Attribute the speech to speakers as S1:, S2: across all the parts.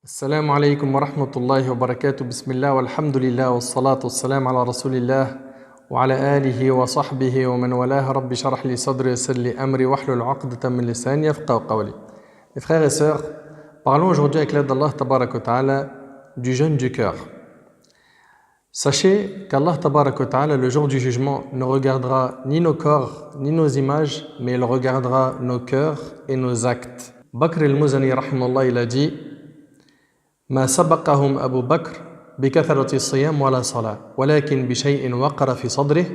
S1: السلام عليكم ورحمة الله وبركاته بسم الله والحمد لله والصلاة والسلام على رسول الله وعلى آله وصحبه ومن والاه رب شرح لي صدري ويسر لي أمري واحلل عقدة من لساني يفقهوا قولي. Mes frères et sœurs, parlons aujourd'hui avec l'aide d'Allah Tabarak wa Ta'ala du jeûne du cœur. Sachez qu'Allah Tabarak wa Ta'ala le jour du jugement ne regardera ni nos corps ni nos images, mais il regardera nos cœurs et nos actes. Bakr al-Muzani rahimahullah il a dit ما سبقهم أبو بكر بكثرة الصيام ولا صلاة ولكن بشيء وقر في صدره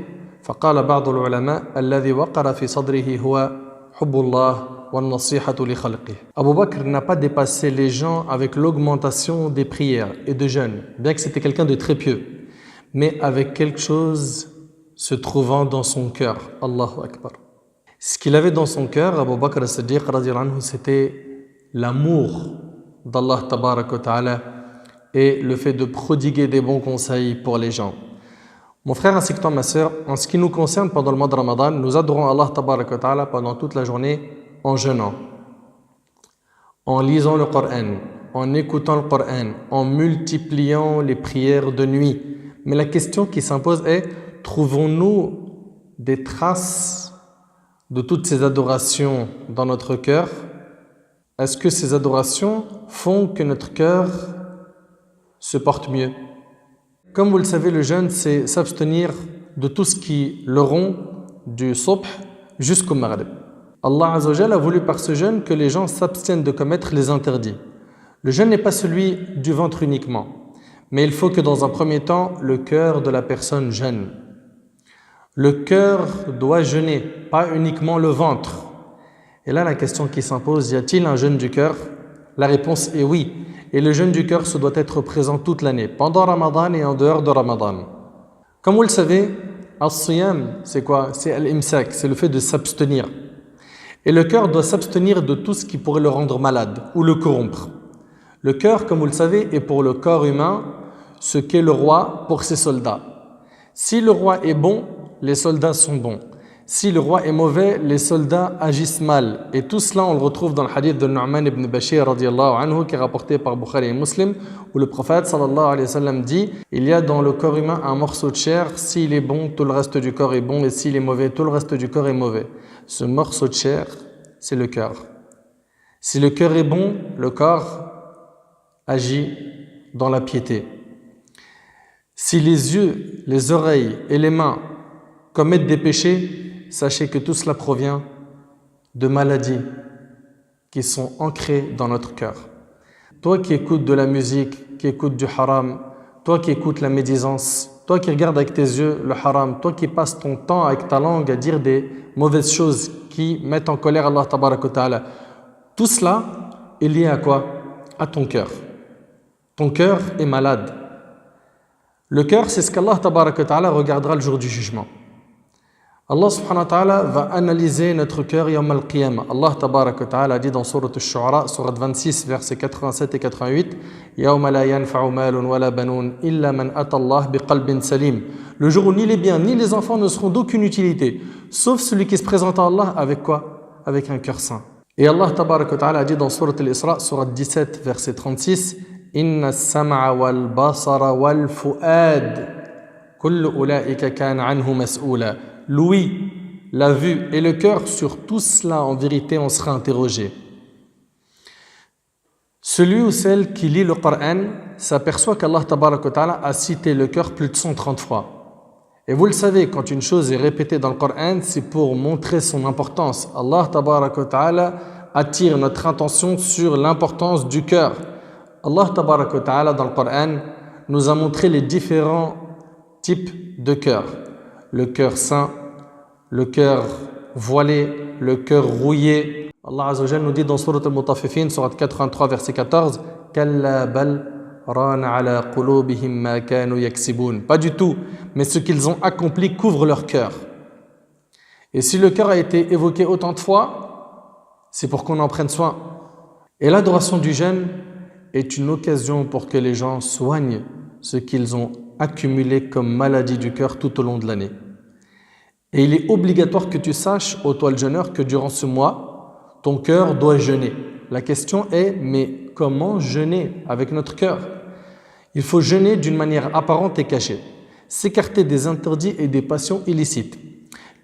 S1: فقال بعض العلماء الذي وقر في صدره هو حب الله والنصيحة لخلقه. Abu Bakr n'a pas dépassé les gens avec l'augmentation des prières et de jeûnes, bien que c'était quelqu'un de très pieux, mais avec quelque chose se trouvant dans son cœur. Allahu Akbar. Ce qu'il avait dans son cœur, Abu Bakr as-Siddiq radiyallahu anhu, c'était l'amour d'Allah Tabarak wa Ta'ala et le fait de prodiguer des bons conseils pour les gens. Mon frère ainsi que toi ma sœur, en ce qui nous concerne pendant le mois de Ramadan, nous adorons Allah Tabarak wa Ta'ala pendant toute la journée en jeûnant, en lisant le Coran, en écoutant le Coran, en multipliant les prières de nuit. Mais la question qui s'impose est, trouvons-nous des traces de toutes ces adorations dans notre cœur? Est-ce que ces adorations font que notre cœur se porte mieux? Comme vous le savez, le jeûne, c'est s'abstenir de tout ce qui le rompt du subh jusqu'au maghrib. Allah Azza wa Jalla a voulu par ce jeûne que les gens s'abstiennent de commettre les interdits. Le jeûne n'est pas celui du ventre uniquement, mais il faut que dans un premier temps, le cœur de la personne jeûne. Le cœur doit jeûner, pas uniquement le ventre. Et là, la question qui s'impose, y a-t-il un jeûne du cœur? La réponse est oui. Et le jeûne du cœur, se doit être présent toute l'année, pendant Ramadan et en dehors de Ramadan. Comme vous le savez, as-siyam, c'est quoi? C'est al-imsak, c'est le fait de s'abstenir. Et le cœur doit s'abstenir de tout ce qui pourrait le rendre malade ou le corrompre. Le cœur, comme vous le savez, est pour le corps humain ce qu'est le roi pour ses soldats. Si le roi est bon, les soldats sont bons. Si le roi est mauvais, les soldats agissent mal. Et tout cela, on le retrouve dans le hadith de Nu'man ibn Bashir radiyallahu anhu, qui est rapporté par Bukhari et Muslim, où le prophète sallallahu alayhi wa sallam dit « Il y a dans le corps humain un morceau de chair, s'il est bon, tout le reste du corps est bon, et s'il est mauvais, tout le reste du corps est mauvais. » Ce morceau de chair, c'est le cœur. Si le cœur est bon, le corps agit dans la piété. Si les yeux, les oreilles et les mains commettent des péchés, sachez que tout cela provient de maladies qui sont ancrées dans notre cœur. Toi qui écoutes de la musique, qui écoutes du haram, toi qui écoutes la médisance, toi qui regardes avec tes yeux le haram, toi qui passes ton temps avec ta langue à dire des mauvaises choses qui mettent en colère Allah Tabarak wa Ta'ala, tout cela est lié à quoi? À ton cœur. Ton cœur est malade. Le cœur, c'est ce qu'Allah Tabarak wa Ta'ala regardera le jour du jugement. Allah subhanahu wa ta'ala va analyser notre cœur yawm al-qiyamah. Allah tabarak wa ta'ala dit dans Sourate al-Shu'ara, Sourate 26, versets 87 et 88, Yawma la yanfa'u malun wa la banoun illa man ata Allah biqalbin salim. Le jour où ni les biens ni les enfants ne seront d'aucune utilité, sauf celui qui se présente à Allah avec quoi? Avec un cœur saint. Et Allah tabarak wa ta'ala dit dans Sourate al-Isra, Sourate 17, verset 36, Inna as-sam'a wal basara wal fu'ad kullu ulaika kana anhu mas'oula. L'ouïe, la vue et le cœur, sur tout cela, en vérité, on sera interrogé. Celui ou celle qui lit le Coran s'aperçoit qu'Allah Tabarak wa Ta'ala a cité le cœur plus de 130 fois. Et vous le savez, quand une chose est répétée dans le Coran, c'est pour montrer son importance. Allah Tabarak wa Ta'ala attire notre attention sur l'importance du cœur. Allah Tabarak wa Ta'ala, dans le Coran, nous a montré les différents types de cœur. Le cœur saint, le cœur voilé, le cœur rouillé. Allah Azza wa Jalla nous dit dans Sourate al-Mutaffifin, Sourate 83, verset 14, Kalla bal rana ala qulubihim ma kanu yaksibun. Pas du tout, mais ce qu'ils ont accompli couvre leur cœur. Et si le cœur a été évoqué autant de fois, c'est pour qu'on en prenne soin. Et l'adoration du jeûne est une occasion pour que les gens soignent ce qu'ils ont accumulé comme maladie du cœur tout au long de l'année. Et il est obligatoire que tu saches, ô toi le jeûneur, que durant ce mois, ton cœur doit jeûner. La question est, mais comment jeûner avec notre cœur. Il faut jeûner d'une manière apparente et cachée, s'écarter des interdits et des passions illicites.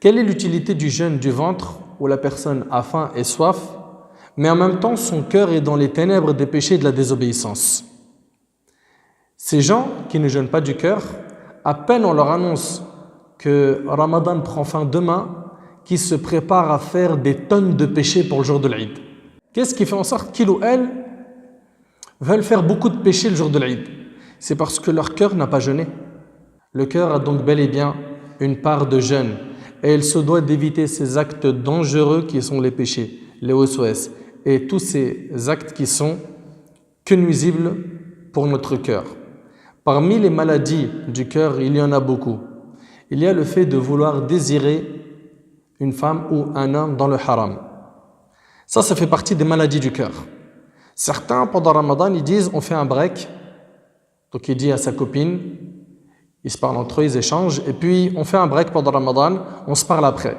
S1: Quelle est l'utilité du jeûne du ventre où la personne a faim et soif, mais en même temps son cœur est dans les ténèbres des péchés et de la désobéissance? Ces gens qui ne jeûnent pas du cœur, à peine on leur annonce que Ramadan prend fin demain, qui se préparent à faire des tonnes de péchés pour le jour de l'Eid. Qu'est-ce qui fait en sorte qu'ils ou elles veulent faire beaucoup de péchés le jour de l'Eid? C'est parce que leur cœur n'a pas jeûné. Le cœur a donc bel et bien une part de jeûne et il se doit d'éviter ces actes dangereux qui sont les péchés, les OSOS et tous ces actes qui sont que nuisibles pour notre cœur. Parmi les maladies du cœur, il y en a beaucoup. Il y a le fait de vouloir désirer une femme ou un homme dans le haram. Ça fait partie des maladies du cœur. Certains, pendant Ramadan, ils disent on fait un break. Donc il dit à sa copine, ils se parlent entre eux, ils échangent, et puis on fait un break pendant Ramadan, on se parle après.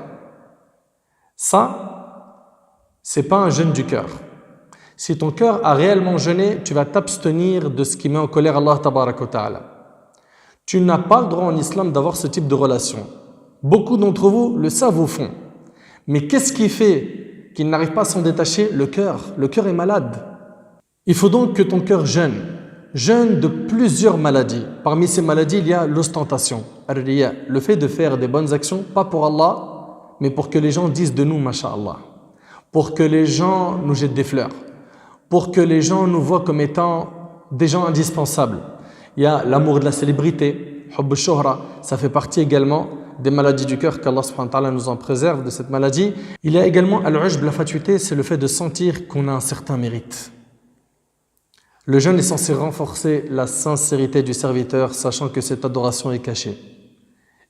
S1: Ça, c'est pas un jeûne du cœur. Si ton cœur a réellement jeûné, tu vas t'abstenir de ce qui met en colère Allah tabaraka wa ta'ala. Tu n'as pas le droit en islam d'avoir ce type de relation. Beaucoup d'entre vous le savent au fond. Mais qu'est-ce qui fait qu'ils n'arrivent pas à s'en détacher? Le cœur. Le cœur est malade. Il faut donc que ton cœur jeûne de plusieurs maladies. Parmi ces maladies, il y a l'ostentation, le fait de faire des bonnes actions, pas pour Allah, mais pour que les gens disent de nous, masha'Allah. Pour que les gens nous jettent des fleurs. Pour que les gens nous voient comme étant des gens indispensables. Il y a l'amour de la célébrité, hubb al-shuhra, ça fait partie également des maladies du cœur, qu'Allah subhanahu wa ta'ala nous en préserve de cette maladie. Il y a également al-ujb, la fatuité, c'est le fait de sentir qu'on a un certain mérite. Le jeûne est censé renforcer la sincérité du serviteur, sachant que cette adoration est cachée.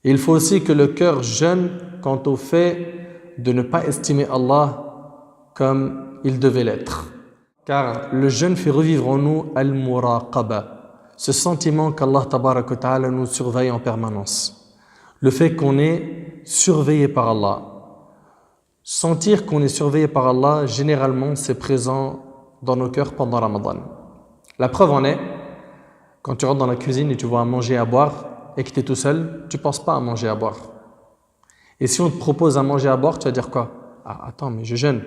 S1: Et il faut aussi que le cœur jeûne quant au fait de ne pas estimer Allah comme il devait l'être. Car le jeûne fait revivre en nous al-muraqaba, ce sentiment qu'Allah tabaraka wa ta'ala nous surveille en permanence. Le fait qu'on est surveillé par Allah. Sentir qu'on est surveillé par Allah, généralement, c'est présent dans nos cœurs pendant Ramadan. La preuve en est, quand tu rentres dans la cuisine et tu vois à manger et à boire, et que tu es tout seul, tu ne penses pas à manger et à boire. Et si on te propose à manger et à boire, tu vas dire quoi? Ah, attends, mais je jeûne.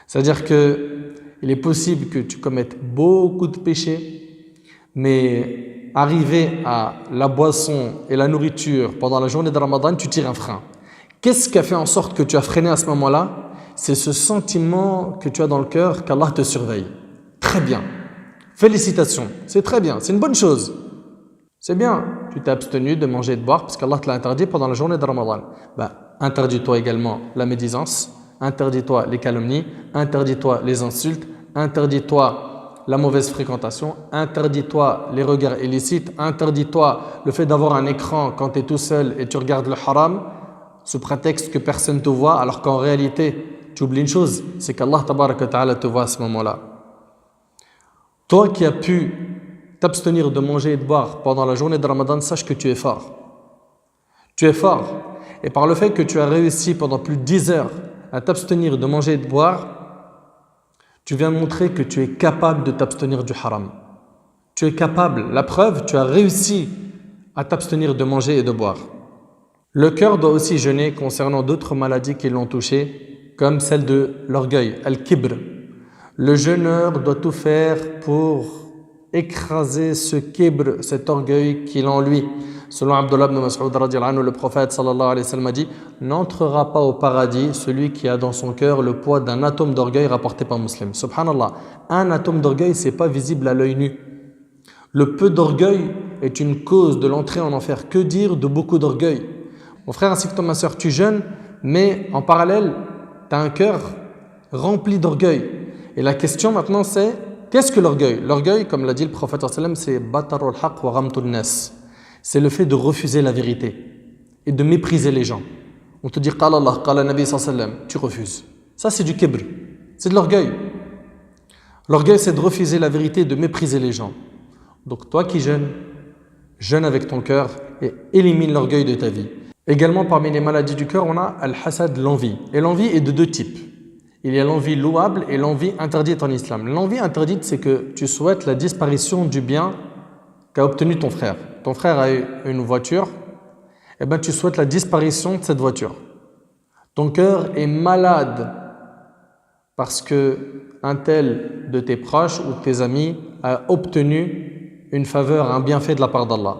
S1: C'est-à-dire qu'il est possible que tu commettes beaucoup de péchés, mais arrivé à la boisson et la nourriture pendant la journée de Ramadan, tu tires un frein. Qu'est-ce qui a fait en sorte que tu as freiné à ce moment-là? C'est ce sentiment que tu as dans le cœur qu'Allah te surveille. Très bien. Félicitations. C'est très bien. C'est une bonne chose. C'est bien. Tu t'es abstenu de manger et de boire parce qu'Allah te l'a interdit pendant la journée de Ramadan. Interdis-toi également la médisance, interdis-toi les calomnies, interdis-toi les insultes, interdis-toi la mauvaise fréquentation, interdis-toi les regards illicites, interdis-toi le fait d'avoir un écran quand tu es tout seul et tu regardes le haram sous prétexte que personne ne te voit, alors qu'en réalité, tu oublies une chose, c'est qu'Allah tabaraka wa ta'ala te voit à ce moment-là. Toi qui as pu t'abstenir de manger et de boire pendant la journée de Ramadan, sache que tu es fort. Tu es fort. Et par le fait que tu as réussi pendant plus de 10 heures à t'abstenir de manger et de boire, tu viens de montrer que tu es capable de t'abstenir du haram. Tu es capable. La preuve, tu as réussi à t'abstenir de manger et de boire. Le cœur doit aussi jeûner concernant d'autres maladies qui l'ont touché, comme celle de l'orgueil, al-kibr. Le jeûneur doit tout faire pour écraser ce kibr, cet orgueil qu'il a en lui. Selon Abdullah ibn Mas'ud radiyallahu anhu, le prophète sallallahu alayhi wa sallam a dit « N'entrera pas au paradis celui qui a dans son cœur le poids d'un atome d'orgueil rapporté par un musulman. » Subhanallah, un atome d'orgueil, ce n'est pas visible à l'œil nu. Le peu d'orgueil est une cause de l'entrée en enfer. Que dire de beaucoup d'orgueil? Mon frère ainsi que toi, ma soeur, tu jeûnes, mais en parallèle, tu as un cœur rempli d'orgueil. Et la question maintenant c'est, qu'est-ce que l'orgueil? L'orgueil, comme l'a dit le prophète sallallahu alayhi wa sallam, c'est « batarul haq wa ghamtun nas ». C'est le fait de refuser la vérité et de mépriser les gens. On te dit « Qala Allah, qala Nabi sallallahu alayhi wa sallam », tu refuses. Ça c'est du kibr, c'est de l'orgueil. L'orgueil c'est de refuser la vérité et de mépriser les gens. Donc toi qui jeûnes, jeûne avec ton cœur et élimine l'orgueil de ta vie. Également parmi les maladies du cœur, on a al-hasad, l'envie. Et l'envie est de deux types. Il y a l'envie louable et l'envie interdite en islam. L'envie interdite, c'est que tu souhaites la disparition du bien qu'a obtenu ton frère. Ton frère a eu une voiture, et bien tu souhaites la disparition de cette voiture. Ton cœur est malade parce que un tel de tes proches ou de tes amis a obtenu une faveur, un bienfait de la part d'Allah.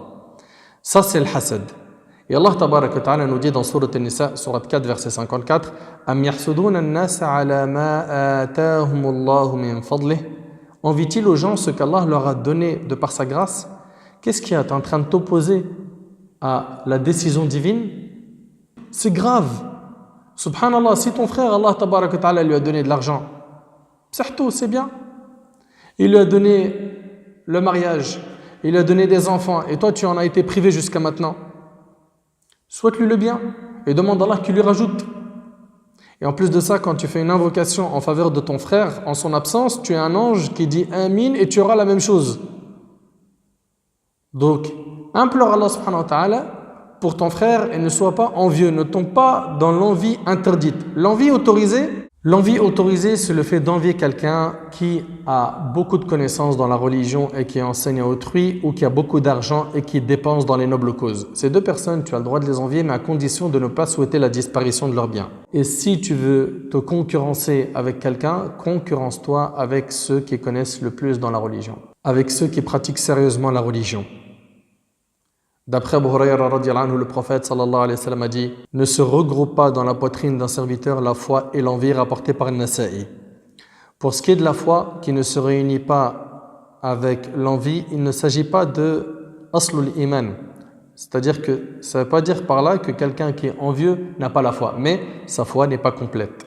S1: Ça, c'est le hasad. Et Allah tabarak wa ta'ala nous dit dans Sourate An-Nisa, Sourate 4, verset 54, Am yahsuduna an-nasa ala ma atahumullahu min fadlih. Envie-t-il aux gens ce qu'Allah leur a donné de par sa grâce? Qu'est-ce qui est en train de t'opposer à la décision divine? C'est grave. Subhanallah, si ton frère, Allah tabarak wa ta'ala lui a donné de l'argent, c'est bien. Il lui a donné le mariage, il lui a donné des enfants, et toi tu en as été privé jusqu'à maintenant. Souhaite-lui le bien et demande à Allah qu'il lui rajoute. Et en plus de ça, quand tu fais une invocation en faveur de ton frère en son absence, tu es un ange qui dit Amin et tu auras la même chose. Donc, implore Allah subhanahu wa ta'ala pour ton frère et ne sois pas envieux, ne tombe pas dans l'envie interdite. L'envie autorisée, c'est le fait d'envier quelqu'un qui a beaucoup de connaissances dans la religion et qui enseigne à autrui, ou qui a beaucoup d'argent et qui dépense dans les nobles causes. Ces deux personnes, tu as le droit de les envier, mais à condition de ne pas souhaiter la disparition de leurs biens. Et si tu veux te concurrencer avec quelqu'un, concurrence-toi avec ceux qui connaissent le plus dans la religion, avec ceux qui pratiquent sérieusement la religion. D'après Abu Hurayra radiyallahu anhu, le prophète sallallahu alayhi wa sallam a dit « Ne se regroupe pas dans la poitrine d'un serviteur la foi et l'envie rapportée par Nasa'i. » Pour ce qui est de la foi qui ne se réunit pas avec l'envie, il ne s'agit pas de aslul iman. C'est-à-dire que ça ne veut pas dire par là que quelqu'un qui est envieux n'a pas la foi, mais sa foi n'est pas complète.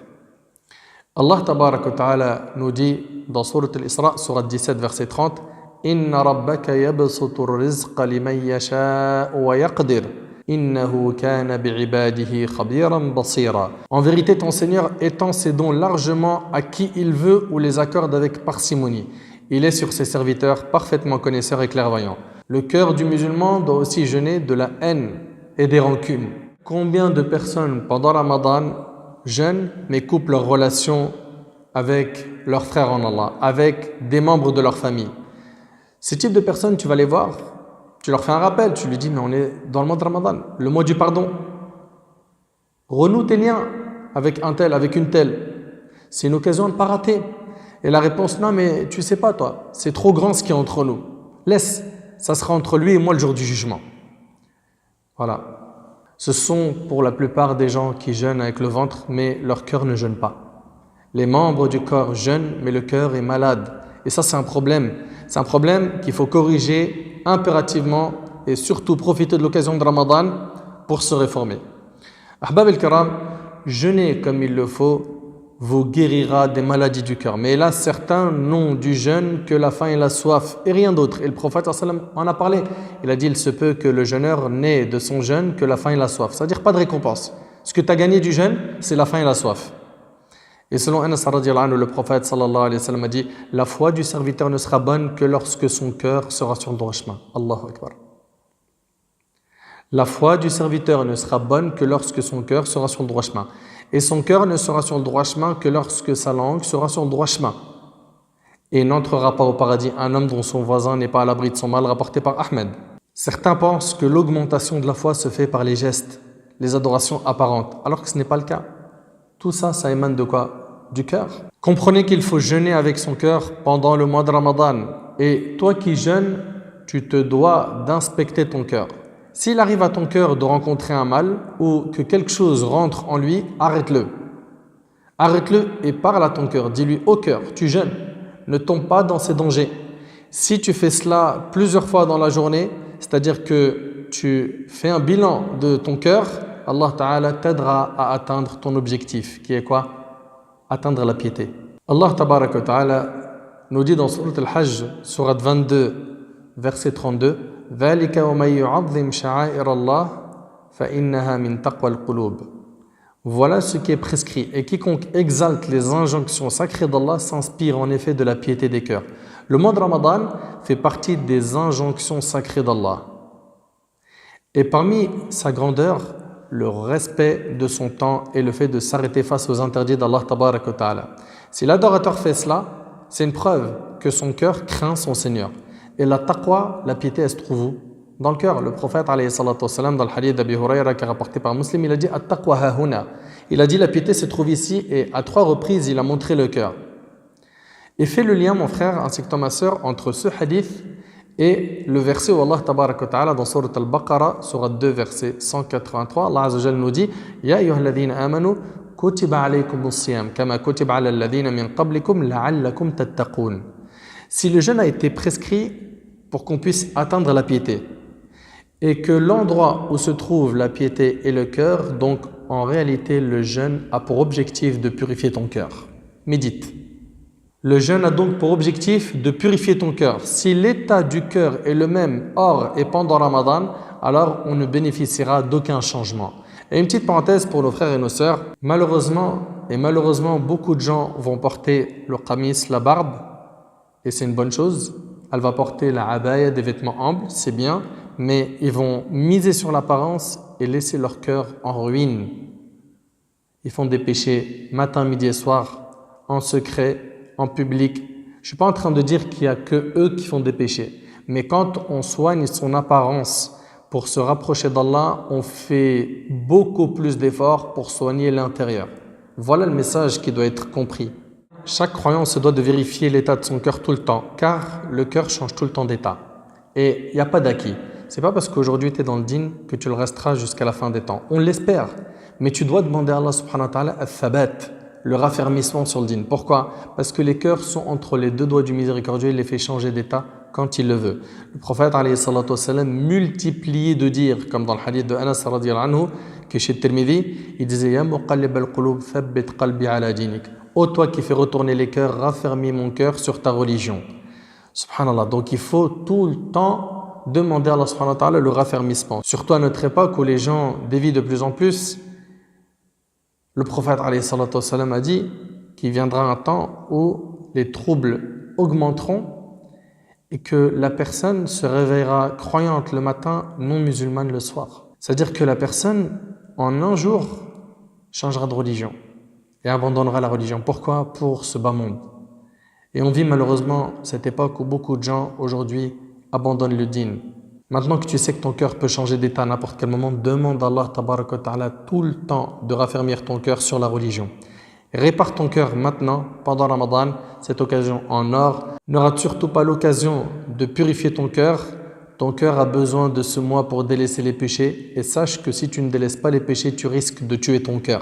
S1: Allah tabarak wa ta'ala nous dit dans Sourate Al-Isra, Sourate 17, verset 30, Inna rabbaka yabsutu ar-rizqa liman yasha'u wa yaqdir. Innahu kana bi'ibadihi khabiran basira. En vérité, ton Seigneur étend ses dons largement à qui il veut ou les accorde avec parcimonie. Il est sur ses serviteurs parfaitement connaisseur et clairvoyant. Le cœur du musulman doit aussi jeûner de la haine et des rancunes. Combien de personnes pendant Ramadan jeûnent mais coupent leurs relations avec leurs frères en Allah, avec des membres de leur famille? Ces types de personnes, tu vas les voir, tu leur fais un rappel, tu lui dis, mais on est dans le mois de Ramadan, le mois du pardon. Renoue tes liens avec un tel, avec une telle. C'est une occasion de ne pas rater. Et la réponse, non, mais tu sais pas, toi, c'est trop grand ce qui est entre nous. Laisse, ça sera entre lui et moi le jour du jugement. Voilà. Ce sont pour la plupart des gens qui jeûnent avec le ventre, mais leur cœur ne jeûne pas. Les membres du corps jeûnent, mais le cœur est malade. Et ça, c'est un problème. C'est un problème qu'il faut corriger impérativement et surtout profiter de l'occasion de Ramadan pour se réformer. Ahbab al-Kiram, jeûner comme il le faut vous guérira des maladies du cœur. Mais là, certains n'ont du jeûne que la faim et la soif et rien d'autre. Et le prophète en a parlé. Il a dit, il se peut que le jeûneur n'ait de son jeûne que la faim et la soif. C'est-à-dire pas de récompense. Ce que tu as gagné du jeûne, c'est la faim et la soif. Et selon Anas radiyallahu anhu, le prophète sallallahu alayhi wa sallam a dit « La foi du serviteur ne sera bonne que lorsque son cœur sera sur le droit chemin. » Allahu Akbar. La foi du serviteur ne sera bonne que lorsque son cœur sera sur le droit chemin. Et son cœur ne sera sur le droit chemin que lorsque sa langue sera sur le droit chemin. Et n'entrera pas au paradis un homme dont son voisin n'est pas à l'abri de son mal, rapporté par Ahmed. Certains pensent que l'augmentation de la foi se fait par les gestes, les adorations apparentes, alors que ce n'est pas le cas. Tout ça, ça émane de quoi? Du cœur. Comprenez qu'il faut jeûner avec son cœur pendant le mois de Ramadan. Et toi qui jeûnes, tu te dois d'inspecter ton cœur. S'il arrive à ton cœur de rencontrer un mal ou que quelque chose rentre en lui, arrête-le. Arrête-le et parle à ton cœur. Dis-lui au cœur, tu jeûnes. Ne tombe pas dans ces dangers. Si tu fais cela plusieurs fois dans la journée, c'est-à-dire que tu fais un bilan de ton cœur, Allah Ta'ala t'aidera à atteindre ton objectif, qui est quoi? Atteindre la piété. Allah Tabaraka wa Ta'ala nous dit dans Sourate Al-Hajj, Sourate 22, verset 32, ذَلِكَ وَمَنْ يُعَظِّمْ شَعَائِرَ اللَّهِ فَإِنَّهَا مِنْ تَقْوَى الْقُلُوبِ. Voilà ce qui est prescrit. Et quiconque exalte les injonctions sacrées d'Allah s'inspire en effet de la piété des cœurs. Le mois de Ramadan fait partie des injonctions sacrées d'Allah. Et parmi sa grandeur, le respect de son temps et le fait de s'arrêter face aux interdits d'Allah tabarak wa ta'ala. Si l'adorateur fait cela, c'est une preuve que son cœur craint son Seigneur. Et la taqwa, la piété, elle se trouve où? Dans le cœur. Le prophète, alayhi salatu wassalam, dans le hadith d'Abi Hurayra qui est rapporté par Muslim, il a dit « At-taqwa hahuna ». Il a dit la piété se trouve ici et à 3 reprises, il a montré le cœur. Et fais le lien, mon frère, ainsi que toi, ma sœur, entre ce hadith et le verset où Allah tabaraka wa ta'ala dans Surat Al-Baqarah, Surat 2, verset 183, Allah Azza wa Jalla nous dit « Ya ayyuhalladhina amanu kutiba alaykumus siyam kama kutiba ala alladhina min qablikum la'allakum tattaqun » Si le jeûne a été prescrit pour qu'on puisse atteindre la piété, et que l'endroit où se trouve la piété est le cœur, donc en réalité le jeûne a pour objectif de purifier ton cœur. Médite. Le jeûne a donc pour objectif de purifier ton cœur. Si l'état du cœur est le même hors et pendant Ramadan, alors on ne bénéficiera d'aucun changement. Et une petite parenthèse pour nos frères et nos sœurs, malheureusement, beaucoup de gens vont porter le qamis, la barbe, et c'est une bonne chose. Elle va porter la abaya, des vêtements amples, c'est bien, mais ils vont miser sur l'apparence et laisser leur cœur en ruine. Ils font des péchés matin, midi et soir, en secret, en public. Je ne suis pas en train de dire qu'il n'y a que eux qui font des péchés, mais quand on soigne son apparence pour se rapprocher d'Allah, on fait beaucoup plus d'efforts pour soigner l'intérieur. Voilà le message qui doit être compris. Chaque croyant se doit de vérifier l'état de son cœur tout le temps, car le cœur change tout le temps d'état. Et il n'y a pas d'acquis. Ce n'est pas parce qu'aujourd'hui tu es dans le dîn que tu le resteras jusqu'à la fin des temps. On l'espère, mais tu dois demander à Allah subhanahu wa ta'ala al-thabat, le raffermissement sur le dîn. Pourquoi? Parce que les cœurs sont entre les 2 doigts du miséricordieux, il les fait changer d'état quand il le veut. Le prophète alayhi salatu wassalam multipliait de dire, comme dans le hadith de Anas radiyallahu anhu, que chez Tirmidhi, il disait « Ya muqallib al-qulub, thabbit qalbi ala dinik » Ô toi qui fais retourner les cœurs, raffermis mon cœur sur ta religion. Subhanallah. Donc il faut tout le temps demander à Allah subhanahu wa ta'ala le raffermissement. Surtout à notre époque où les gens dévient de plus en plus, le prophète alayhi salatu wassalam a dit qu'il viendra un temps où les troubles augmenteront et que la personne se réveillera croyante le matin, non musulmane le soir. C'est-à-dire que la personne, en un jour, changera de religion et abandonnera la religion. Pourquoi? Pour ce bas monde. Et on vit malheureusement cette époque où beaucoup de gens aujourd'hui abandonnent le dîn. Maintenant que tu sais que ton cœur peut changer d'état à n'importe quel moment, demande à Allah tabaraka wa ta'ala tout le temps de raffermir ton cœur sur la religion. Répare ton cœur maintenant, pendant Ramadan, cette occasion en or. Ne rate surtout pas l'occasion de purifier ton cœur. Ton cœur a besoin de ce mois pour délaisser les péchés. Et sache que si tu ne délaisses pas les péchés, tu risques de tuer ton cœur.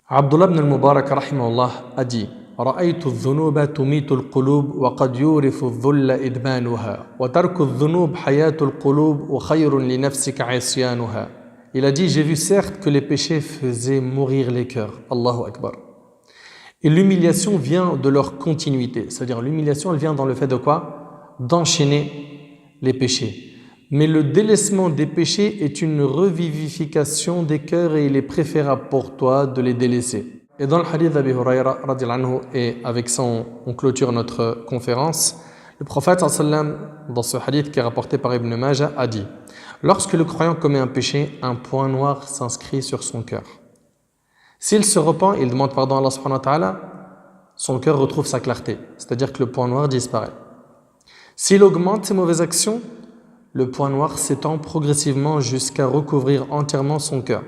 S1: Abdullah ibn al-Mubarak rahimahullah a dit رأيت الذنوب تميت القلوب وقد يورث الذل إدمانها وترك الذنوب حياة القلوب وخير لنفسك عصيانها. Il a dit, j'ai vu certes que les péchés faisaient mourir les cœurs. Allahu Akbar. Et l'humiliation vient de leur continuité. C'est-à-dire l'humiliation, elle vient dans le fait de quoi? D'enchaîner les péchés. Mais le délaissement des péchés est une revivification des cœurs et il est préférable pour toi de les délaisser. Et dans le hadith d'Abi Hurayra, et avec ça on clôture notre conférence, le prophète sallam, dans ce hadith qui est rapporté par Ibn Majah, a dit « Lorsque le croyant commet un péché, un point noir s'inscrit sur son cœur. S'il se repent, il demande pardon à Allah subhanahu wa ta'ala, son cœur retrouve sa clarté, c'est-à-dire que le point noir disparaît. S'il augmente ses mauvaises actions, le point noir s'étend progressivement jusqu'à recouvrir entièrement son cœur.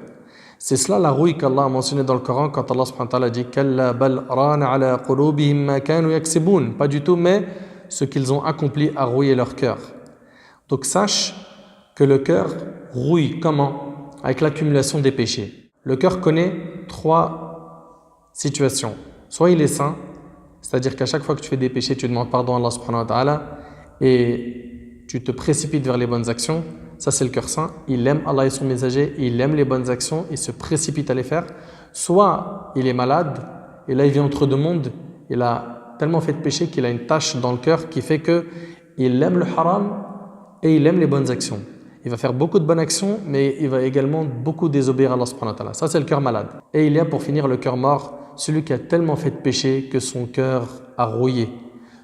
S1: C'est cela la rouille qu'Allah a mentionné dans le Coran quand Allah subhanahu wa ta'ala dit Kalla bal rana ala qulubihim ma kanu yaksibun. Pas du tout, mais ce qu'ils ont accompli a rouillé leur cœur. Donc sache que le cœur rouille comment? Avec l'accumulation des péchés. Le cœur connaît 3 situations. Soit il est saint, c'est-à-dire qu'à chaque fois que tu fais des péchés, tu demandes pardon à Allah subhanahu wa ta'ala et tu te précipites vers les bonnes actions. Ça, c'est le cœur saint. Il aime Allah et son messager, il aime les bonnes actions, il se précipite à les faire. Soit il est malade, et là il vit entre 2 mondes, il a tellement fait de péché qu'il a une tache dans le cœur qui fait qu'il aime le haram et il aime les bonnes actions. Il va faire beaucoup de bonnes actions, mais il va également beaucoup désobéir à Allah subhanahu wa ta'ala. Ça, c'est le cœur malade. Et il y a pour finir le cœur mort, celui qui a tellement fait de péché que son cœur a rouillé.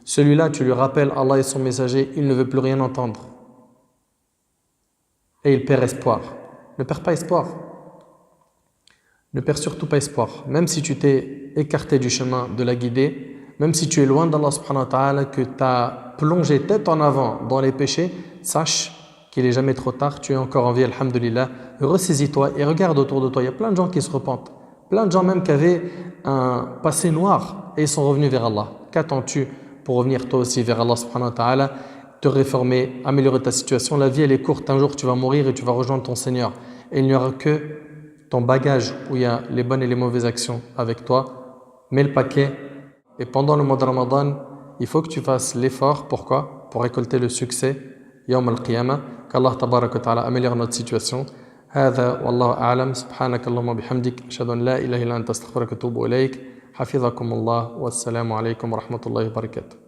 S1: Celui-là, tu lui rappelles Allah et son messager, il ne veut plus rien entendre. Et il perd espoir. Ne perds pas espoir. Ne perds surtout pas espoir. Même si tu t'es écarté du chemin de la guidée, même si tu es loin d'Allah subhanahu wa ta'ala, que tu as plongé tête en avant dans les péchés, sache qu'il n'est jamais trop tard, tu es encore en vie, alhamdulillah. Ressaisis-toi et regarde autour de toi. Il y a plein de gens qui se repentent. Plein de gens même qui avaient un passé noir et ils sont revenus vers Allah. Qu'attends-tu pour revenir toi aussi vers Allah subhanahu wa ta'ala, te réformer, améliorer ta situation? La vie elle est courte, un jour tu vas mourir et tu vas rejoindre ton Seigneur. Et il n'y aura que ton bagage où il y a les bonnes et les mauvaises actions avec toi. Mets le paquet et pendant le mois de Ramadan, il faut que tu fasses l'effort. Pourquoi? Pour récolter le succès Yawm al-Qiyamah. Qu'Allah tabarak wa ta'ala améliore notre situation. هذا والله أعلم سبحانك اللهم وبحمدك أشهد أن لا إله إلا أنت أستغفرك وأتوب إليك حفظكم الله والسلام عليكم ورحمة الله وبركاته